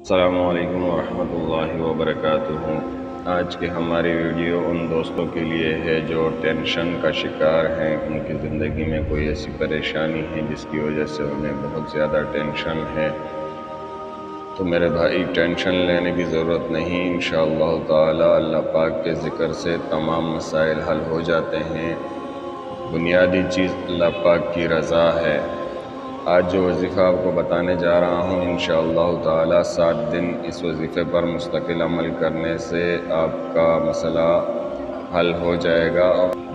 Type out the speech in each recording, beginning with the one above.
السلام علیکم ورحمۃ اللہ وبرکاتہ۔ آج کی ہماری ویڈیو ان دوستوں کے لیے ہے جو ٹینشن کا شکار ہیں، ان کی زندگی میں کوئی ایسی پریشانی ہے جس کی وجہ سے انہیں بہت زیادہ ٹینشن ہے۔ تو میرے بھائی، ٹینشن لینے کی ضرورت نہیں، انشاءاللہ تعالی اللہ پاک کے ذکر سے تمام مسائل حل ہو جاتے ہیں۔ بنیادی چیز اللہ پاک کی رضا ہے۔ آج جو وظیفہ آپ کو بتانے جا رہا ہوں، انشاءاللہ تعالی 7 دن اس وظیفے پر مستقل عمل کرنے سے آپ کا مسئلہ حل ہو جائے گا،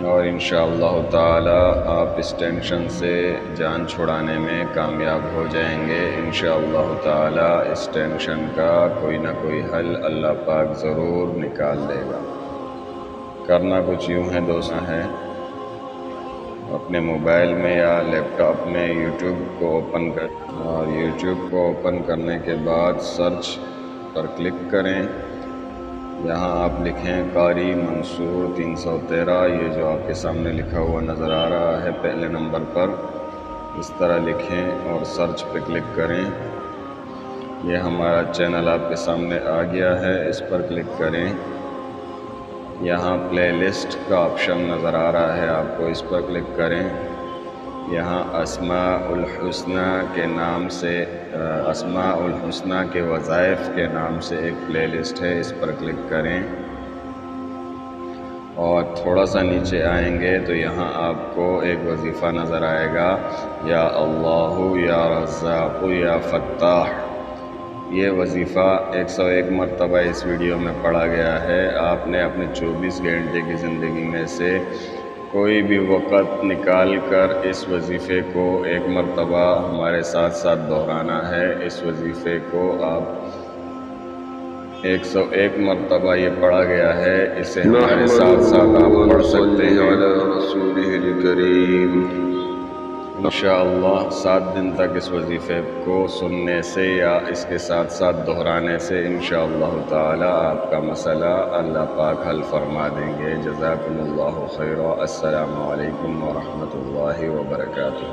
اور انشاءاللہ تعالی آپ اس ٹینشن سے جان چھڑانے میں کامیاب ہو جائیں گے۔ انشاءاللہ تعالی اس ٹینشن کا کوئی نہ کوئی حل اللہ پاک ضرور نکال دے گا۔ کرنا کچھ یوں ہے دوستاں ہے، اپنے موبائل میں یا لیپ ٹاپ میں یوٹیوب کو اوپن کریں، اور یوٹیوب کو اوپن کرنے کے بعد سرچ پر کلک کریں۔ یہاں آپ لکھیں قاری منصور 313، یہ جو آپ کے سامنے لکھا ہوا نظر آ رہا ہے پہلے نمبر پر، اس طرح لکھیں اور سرچ پہ کلک کریں۔ یہ ہمارا چینل آپ کے سامنے آ گیا ہے، اس پر کلک کریں۔ یہاں پلے لسٹ کا آپشن نظر آ رہا ہے، آپ کو اس پر کلک کریں۔ یہاں اسماء الحسنی کے نام سے، اسماء الحسنی کے وظائف کے نام سے ایک پلے لسٹ ہے، اس پر کلک کریں۔ اور تھوڑا سا نیچے آئیں گے تو یہاں آپ کو ایک وظیفہ نظر آئے گا، یا اللہ یا رزاق یا فتاح۔ یہ وظیفہ 101 مرتبہ اس ویڈیو میں پڑھا گیا ہے۔ آپ نے اپنے 24 گھنٹے کی زندگی میں سے کوئی بھی وقت نکال کر اس وظیفے کو ایک مرتبہ ہمارے ساتھ ساتھ دہرانا ہے۔ اس وظیفے کو آپ 101 مرتبہ یہ پڑھا گیا ہے، اسے ہمارے ساتھ ساتھ آپ پڑھ سکتے ہیں۔ انشاءاللہ 7 دن تک اس وظیفے کو سننے سے یا اس کے ساتھ ساتھ دہرانے سے انشاءاللہ تعالی آپ کا مسئلہ اللہ پاک حل فرما دیں گے۔ جزاکم اللہ خیرا۔ السلام علیکم ورحمۃ اللہ وبرکاتہ۔